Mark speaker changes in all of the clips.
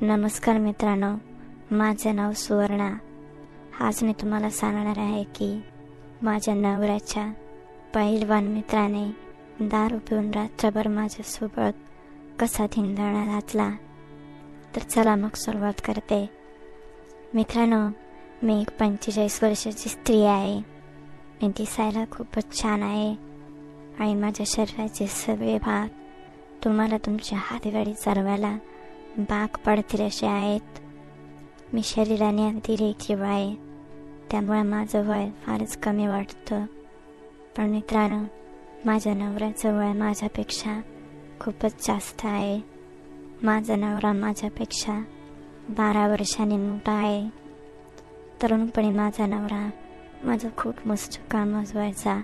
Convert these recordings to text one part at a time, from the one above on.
Speaker 1: नमस्कार मित्रांनो, माझे नाव सुवर्णा. आज मी तुम्हाला सांगणार आहे की माझ्या नवऱ्याच्या पहिलवान मित्राने दारू पिऊन रात्रभर माझ्यासोबत कसा धिंगाणा घातला. तर चला मग सुरुवात करते. मित्रांनो, मी एक 45 वर्षाची स्त्री आहे. मी दिसायला खूपच छान आहे आणि माझ्या शरीराचे सगळे भाग तुम्हाला तुमच्या हातगाडी चालवायला भाग पडतील असे आहेत. मी शरीराने अगदी रेखीव आहे, त्यामुळे माझं वय फारच कमी वाटतं. पण मित्रांनो, माझ्या नवऱ्याचं वय माझ्यापेक्षा खूपच जास्त आहे. माझा नवरा माझ्यापेक्षा 12 वर्षांनी मोठा आहे. तरुणपणी माझा नवरा माझं खूप मस्त काम व्हायचा,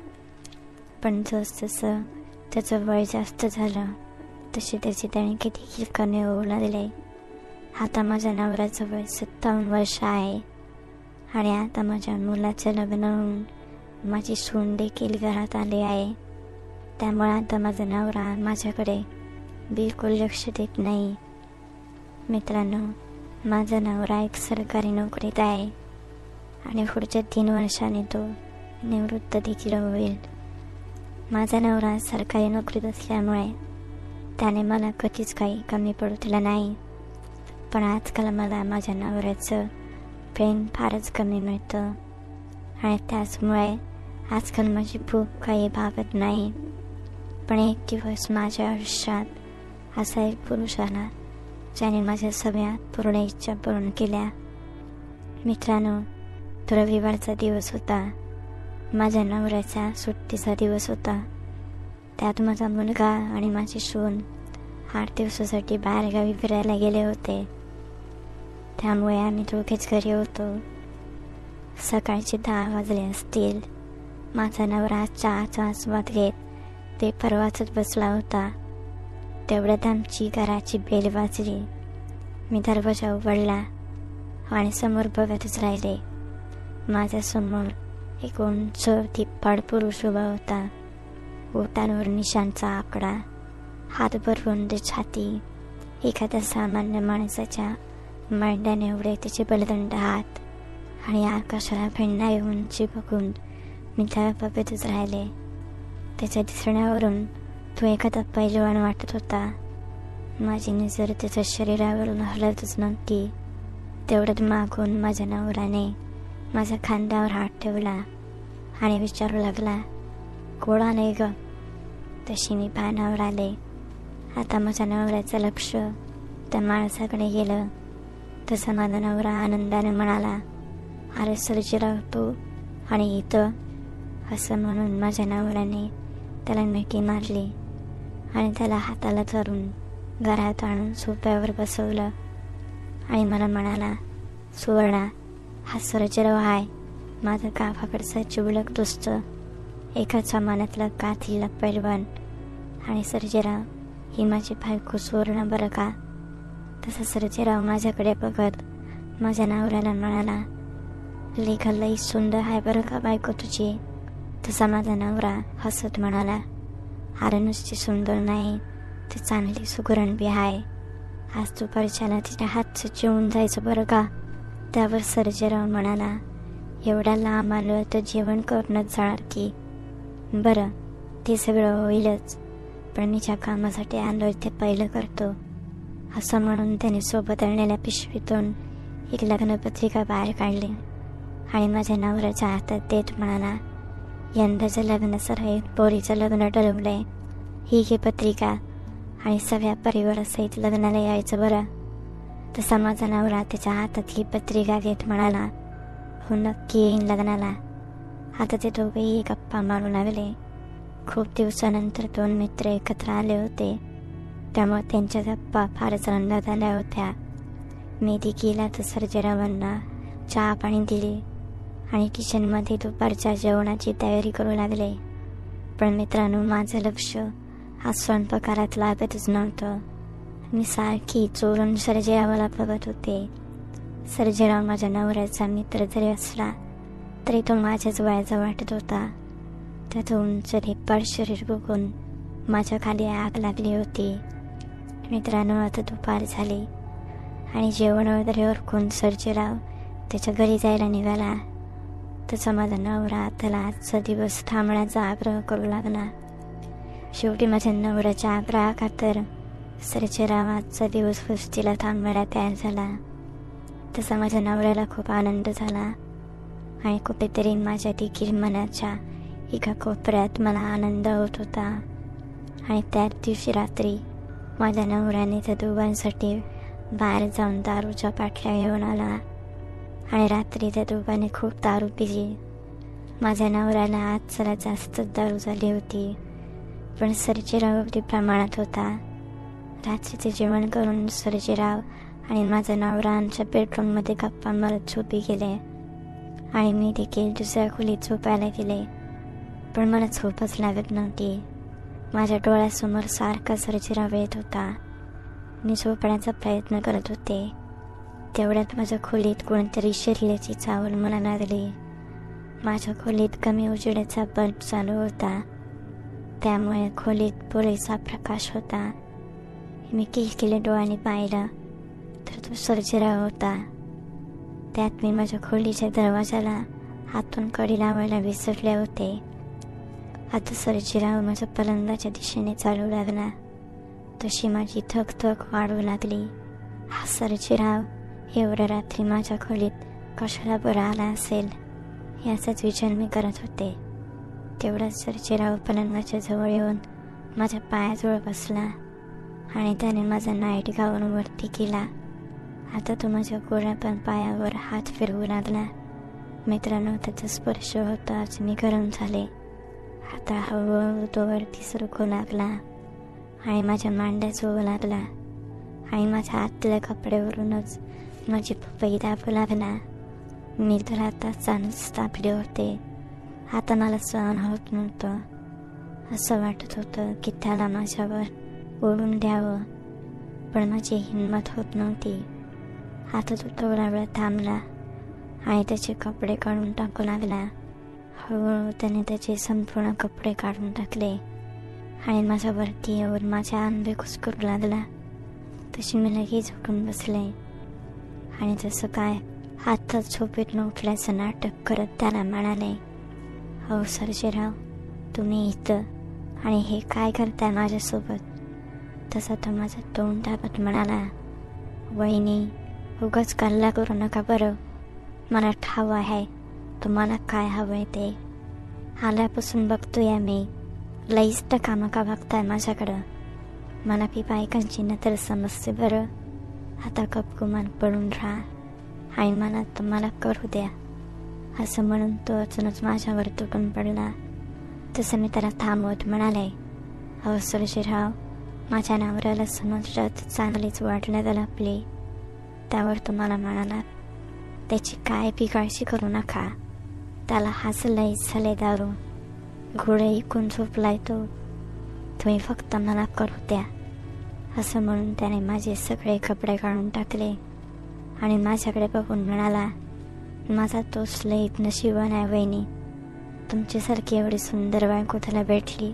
Speaker 1: पण जसजसं त्याचं वय जास्त झालं तशी त्याची देणगी देखील कमी होऊ लागले. आता माझ्या नवऱ्याचं वय 57 वर्ष आहे आणि आता माझ्या मुलाचं लग्न होऊन माझी सून देखील घरात आली आहे. त्यामुळे आता माझा नवरा माझ्याकडे बिलकुल लक्ष देत नाही. मित्रांनो, माझा नवरा एक सरकारी नोकरीत आहे आणि पुढच्या 3 वर्षांनी तो निवृत्त देखील होईल. माझा नवरा सरकारी नोकरीत असल्यामुळे त्याने मला कधीच काही कमी पडू दिलं नाही. पण आजकाल मला माझ्या नवऱ्याचं प्रेम फारच कमी मिळतं आणि त्याचमुळे आजकाल माझी भूक काही भागत नाही. पण एक दिवस माझ्या आयुष्यात असा एक पुरुष आला ज्याने माझ्या सगळ्या पूर्ण इच्छा पूर्ण केल्या. मित्रांनो, तो रविवारचा दिवस होता. माझ्या नवऱ्याचा सुट्टीचा दिवस होता. त्यात माझा मुलगा आणि माझी सून 8 दिवसासाठी बाहेरगावी फिरायला गेले होते. त्यामुळे आम्ही दोघेच घरी होतो. सकाळचे 10 वाजले असतील. माझा नवरा चहाचा आस्वाद घेत पेपर वाचत बसला होता. तेवढ्यात आमची घराची बेल वाजली. मी दरवाजा उघडला आणि समोर बघतच राहिले. माझ्यासमोर एक उंच धिप्पाड पुरुष उभा होता. ओठांवर निशांचा आकडा, हातभर रुंद छाती, एखाद्या सामान्य माणसाच्या मांड्याने एवढे त्याचे बलदंड हात आणि आकाशाला भिडणारी उंची बघून मी त्याला बघतच राहिले. त्याच्या दिसण्यावरून तो एखादा पैलवान वाटत होता. माझी नजर त्याच्या शरीरावरून हलतच नव्हती. तेवढ्यात मागून माझ्या नवऱ्याने माझ्या खांद्यावर हात ठेवला आणि विचारू लागला, "कोण आले ग?" तशी मी पानावर आले. आता माझ्या नवऱ्याचं लक्ष त्या माणसाकडे गेलं. तसा माझा नवरा आनंदाने म्हणाला, "अरे सर्जेराव, तू आणि इथं?" असं म्हणून माझ्या नवऱ्याने त्याला मिठी मारली आणि त्याला हाताला धरून घरात आणून सोफ्यावर बसवलं आणि मला म्हणाला, "सुवर्णा, हा सर्जेराव आहे, माझा गावाकडचा चिवलक दोस्त, एका जमान्यातला काठीला पैलवान. आणि सर्जेराव, ही माझी बायको सुवर्णा बरं का." तसा सर्जेराव माझ्याकडे बघत माझ्या नवऱ्याला म्हणाला, "लेखा लई सुंदर आहे बरं का बायको तुझी." तसा माझा नवरा हसत म्हणाला, "अरे नुसती सुंदर नाही, ती चांगली सुगरण बी आहे. आज दुपारच्याला तिच्या हातचं जेवून जायचं बरं का." त्यावर सर्जेराव म्हणाला, "एवढ्या लांब आलं तर जेवण करूनच जाणार की." "बरं, ते सगळं होईलच, पण मी ज्या कामासाठी आलो ते पहिलं करतो." असं म्हणून त्याने सोबत आणलेल्या पिशवीतून एक लग्नपत्रिका बाहेर काढली आणि माझ्या नवऱ्याच्या हातात देत म्हणाला, "यंदाच्या लग्नासह पोरीचं लग्न ठरवलंय. ही घे पत्रिका आणि सगळ्या परिवारासहित लग्नाला यायचं बरं." तसा माझा नवरा त्याच्या हातात ही पत्रिका घेत म्हणाला, "हो, नक्की येईन लग्नाला." आता ते दोघेही गप्पा मारू लागले. खूप दिवसानंतर 2 मित्र एकत्र आले होते, त्यामुळे त्यांच्या गप्पा फारच रंगात आल्या होत्या. मी देखील आता सर्जेरावांना चहा पाणी दिले आणि किचनमध्ये दुपारच्या जेवणाची तयारी करू लागले. पण मित्रांनो, माझं लक्ष हा स्वयंपाकघरात लागतच नव्हतं. मी सारखी चोरून सर्जेरावाला बघत होते. सर्जेराव माझ्या नवऱ्याचा मित्र जरी असला तरी तो माझ्याच वयाचा वाटत होता. त्याचं उंच धिप्पाड शरीर बघून माझ्या खाली आग लागली होती. मित्रांनो, आता दुपार झाली आणि जेवण वगैरे ओरकून सर्जेराव त्याच्या घरी जायला निघाला. तसा माझा नवरा त्याला आजचा दिवस थांबण्याचा आग्रह करू लागला. शेवटी माझ्या नवऱ्याच्या आग्रहाखातर सर्जेराव आजचा दिवस वस्तीला थांबवायला तयार झाला. तसा माझ्या नवऱ्याला खूप आनंद झाला आणि कुठेतरी माझ्या देखील मनाच्या एका कोपऱ्यात मला आनंद होत होता. आणि त्याच दिवशी रात्री माझ्या नवऱ्याने त्या दोघांसाठी बाहेर जाऊन दारूच्या बाटल्या घेऊन आला आणि रात्री त्या दोघांनी खूप दारू पिली. माझ्या नवऱ्याला आज जरा जास्तच दारू झाली होती, पण सर्जेराव अगदी प्रमाणात होता. रात्रीचे जेवण करून सर्जेराव आणि माझा नवरा आमच्या बेडरूममध्ये गप्पा मारत झोपी गेले आणि मी देखील दुसऱ्या खोलीत झोपायला गेले. पण मला झोपच लागत नव्हती. माझ्या डोळ्यासमोर सारखा सर्जेराव येत होता. मी झोपण्याचा प्रयत्न करत होते. तेवढ्यात माझ्या खोलीत कोणतरी शिरल्याची चावल मला लागली. माझ्या खोलीत कमी उजेडाचा बल्ब चालू होता, त्यामुळे खोलीत पुरेसा प्रकाश होता. मी किलकिले डोळ्याने पाहिलं तर तो सर्जेराव होता. त्यात मी माझ्या खोलीच्या दरवाजाला हातून कडी लावायला विसरले होते. आता सर्जेराव माझ्या पलंगाच्या दिशेने चालू लागला. तशी माझी थक वाढू लागली. हा सर्जेराव एवढ्या रात्री माझ्या खोलीत कशाला बरं आला असेल याचाच विचार मी करत होते. तेवढाच सर्जेराव पलंगाच्या जवळ येऊन माझ्या पायाजवळ बसला आणि त्याने माझा नाईट गाऊन वरती केला. आता तो माझ्या गोऱ्यापण पायावर हात फिरवू लागला. मित्रांनो, त्याचा स्पर्श होताच मी गरम झाले. आता हळूहळू तो वरती सरकू लागला आणि माझ्या मांड्या चोळू लागला आणि माझ्या आतल्या कपड्यावरूनच माझी पपई दाबू लागला. मी तर आता चालूच तापले होते. आता मला सहन होत नव्हतं. असं वाटत होतं की त्याला माझ्यावर ओढून द्यावं, पण माझी हिंमत होत नव्हती. आता तो थोडा वेळ थांबला आणि त्याचे कपडे काढून टाकू लागला. हळूहळू त्याने त्याचे संपूर्ण कपडे काढून टाकले आणि माझ्या वरती येऊन माझ्या आंबे कुस्करू लागला. तशी मी लगेच उठून बसले आणि जसं काय हातात झोपेतून उठल्याचं नाटक करत त्याला म्हणाले, "हो सर्जेराव, तुम्ही इथं आणि हे काय करताय माझ्यासोबत?" तसा तो माझं तोंड दाबत म्हणाला, "वहिनी, उगाच कल्ला करू नका बरं. मला ठाव आहे तुम्हाला काय हवंय ते. आल्यापासून बघतोय मी, लईच टकामका बघताय माझ्याकडं. मला पी बायकांची नतर समजते बरं. आता गपगुमान पडून राहा आणि मला तुम्हाला करू द्या." असं म्हणून तो अचानक माझ्यावर तुटून पडला. तसं मी त्याला थांबवत म्हणाले, "अहो सर्जेराव, माझ्या नवऱ्याला समजलं तर चांगलीच वाटण्यात लपली." त्यावर तुम्हाला म्हणाला, "त्याची काय बी काळजी करू नका. त्याला हसलंच झाले दारू. घोडे इकून झोपलाय तो. तुम्ही फक्त मला करू द्या." असं म्हणून त्याने माझे सगळे कपडे काढून टाकले आणि माझ्याकडे बघून म्हणाला, "माझा तोच लई नशिबान आहे वहिनी. तुमच्यासारखी एवढी सुंदर बायको त्याला भेटली."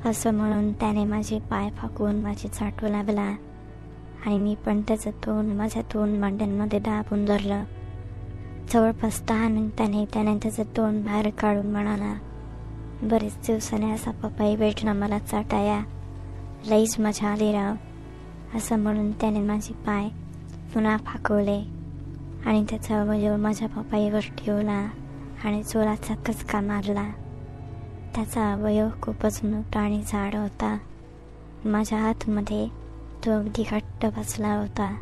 Speaker 1: असं म्हणून त्याने माझे पाय फाकून माझे चाटू लागला आणि मी पण त्याचं तोंड माझ्या दोन मांड्यांमध्ये दाबून धरलं. जवळपास 10 मिनिटांनी त्याने त्याचं तोंड बाहेर काढून म्हणाला, "बरेच दिवसाने असा पपई भेटणं मला चाटाया. लईच मजा आली राव." असं म्हणून त्याने माझे पाय पुन्हा फाकवले आणि त्याचा अवयव माझ्या पपईवर ठेवला आणि जोराचा कचका मारला. त्याचा अवयव खूपच मोठा आणि जाड होता. माझ्या हातमध्ये तो अगदी घट्ट बसला होता.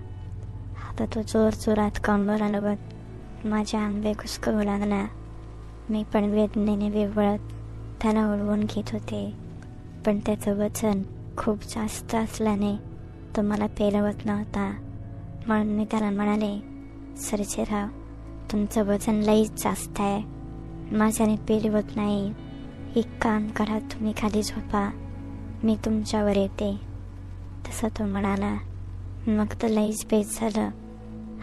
Speaker 1: आता तो जोरात कंबर हलवत माझ्या आंबे कुस्करू लागला. मी पण वेदनेने विव्हळत त्याला ओढवून घेत होते, पण त्याचं वजन खूप जास्त असल्याने तो मला पेलवत नव्हता. म्हणून मी त्याला म्हणाले, "सर्जेराव, तुमचं वजन लईच जास्त आहे. माझ्याने पेलवत नाही. एक काम करा, तुम्ही खाली झोपा, मी तुमच्यावर येते." तसा तो म्हणाला, "मग तर लईच बेस झालं.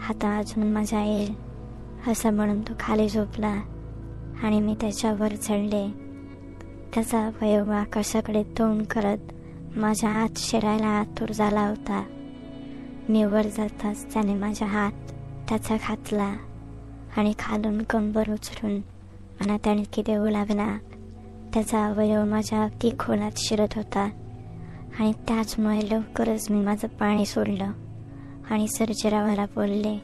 Speaker 1: आता अजून मजा येईल." असं म्हणून तो खाली झोपला आणि मी त्याच्यावर चढले. त्याचा अवयव आकाशाकडे तोंड करत माझ्या आत शिरायला आतुर झाला होता. मी वर जाताच त्याने माझा हात त्याचा घातला आणि खालून कंबर उचलून मला तणकी देऊ लागला. त्याचा अवयव माझ्या अगदी खोलात शिरत होता आणि त्याचमुळे लवकरच मी माझं पाणी सोडलं आणि सर्जेरावाला बोलले,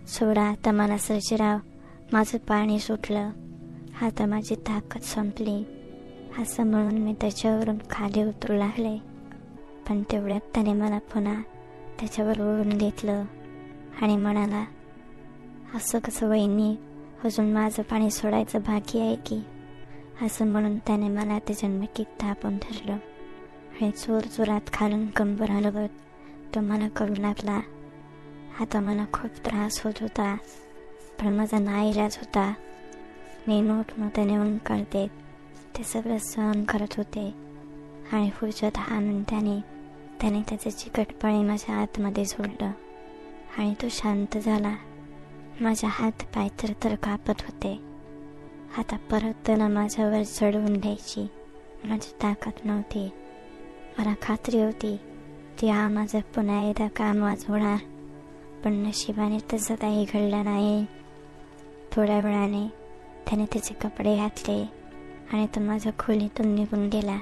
Speaker 1: सोडा आता मला सर्जेराव, माझं पाणी सुटलं, आता माझी ताकद संपली. असं म्हणून मी त्याच्यावरून खाली उतरू लागले. पण तेवढ्यात त्याने मला पुन्हा त्याच्यावर ओढून घेतलं आणि म्हणाला, असं कसं वहिनी, अजून माझं पाणी सोडायचं बाकी आहे की? असं म्हणून त्याने मला त्याच्या नक्कीत तापून धरलं आणि जोरात खालून कंबर हलवत तो मला करू लागला. आता मला खूप त्रास होत होता, पण माझा नाईलाज होता. मी मोठमोठे नेऊन कळते ते सगळं सहन करत होते आणि पुढच्या 10 मिनिटांनी त्याने त्याचे चिकटपणे माझ्या आतमध्ये सोडलं आणि तो शांत झाला. माझ्या हात पाय तर कापत होते. आता परत त्याला माझ्यावर चढवून घ्यायची माझी ताकद नव्हती. मला खात्री होती ती माझं पुन्हा एकदा काम वाचवणार, पण नशिबाने तसं काही घडलं नाही. थोड्या वेळाने त्याने त्याचे कपडे घातले आणि तो माझ्या खोलीतून निघून गेला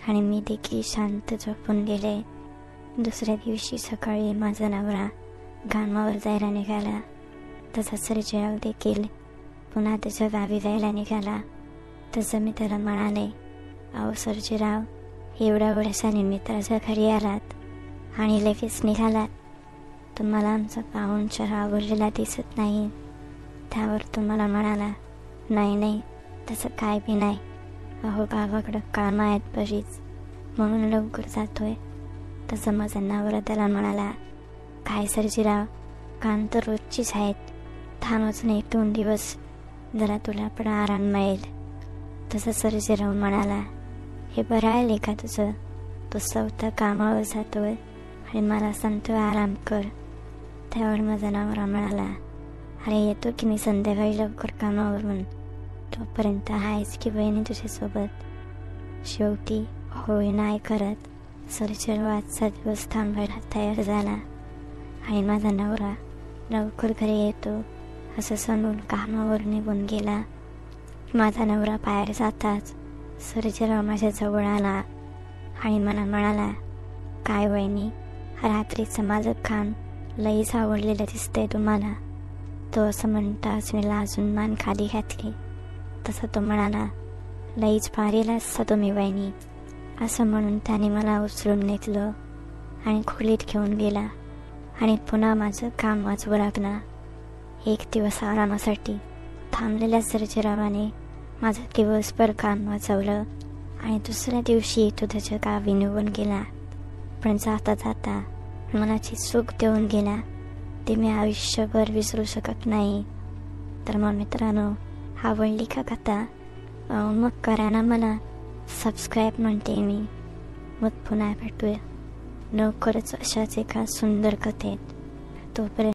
Speaker 1: आणि मी देखील शांत झोपून गेले. दुसऱ्या दिवशी सकाळी माझा नवरा कामावर जायला निघाला. तसा सर्जेराव देखील पुन्हा त्याच्या गावी जायला निघाला. तसं मी त्याला म्हणाले, अहो सर्जेराव, एवढ्या वर्षाने मित्राच्या घरी आलात आणि लगेच निघालात, तुम्हाला आमचा पाहुणचार आवडलेला दिसत नाही. त्यावर तो मला म्हणाला, नाही तसं काय बी नाही, अहो गावाकडं कामं आहेत बरीच, म्हणून लवकर जातोय. तसं माझा नवरा त्याला म्हणाला, काय सर्जेराव, काम तर रोजचीच आहेत, थांबच नाही 2 दिवस, जरा तुला पण आराम मिळेल. तसं सर्जेराव म्हणाला, हे बरं आहे का तुझं, तो स्वतः कामावर जातोय आणि मला सांगतोय आराम कर. त्यावर माझा नवरा म्हणाला, अरे येतो की मी संध्याकाळी लवकर कामावरून, तोपर्यंत आहेच की बहिणी तुझ्यासोबत. शेवटी होय नाही करत सर्जेराव आजचा दिवस थांबायला तयार झाला आणि माझा नवरा लवकर घरी येतो असं सांगून कामावर निघून गेला. माझा नवरा बाहेर जाताच सर्जेराव माझ्या जवळ आला आणि मला म्हणाला, काय वहिनी, रात्रीचं माझं काम लईच आवडलेलं दिसतंय तुम्हाला. तो असं म्हणताच मी लाजून मान खाली घातली. तसं तो म्हणाला, लईच भारी लाजता तुम्ही वहिनी. असं म्हणून त्याने मला उचलून घेतलं आणि खोलीत घेऊन गेला आणि पुन्हा माझं काम वाचवू लागला. 1 दिवस आरामासाठी थांबलेल्या सर्जेरावाने माझं दिवसभर काम वाचवलं आणि दुसऱ्या दिवशी तो त्याच्या गावी निघून गेला. पण जाता जाता मनाची सुख देऊन गेला ते मी आयुष्यभर विसरू शकत नाही. तर मग मित्रांनो, आवडली का कथा? मग करा ना मला सबस्क्राईब म्हणते मी. मग पुन्हा भेटूया लवकरच अशाच एका सुंदर कथेत. तोपर्यंत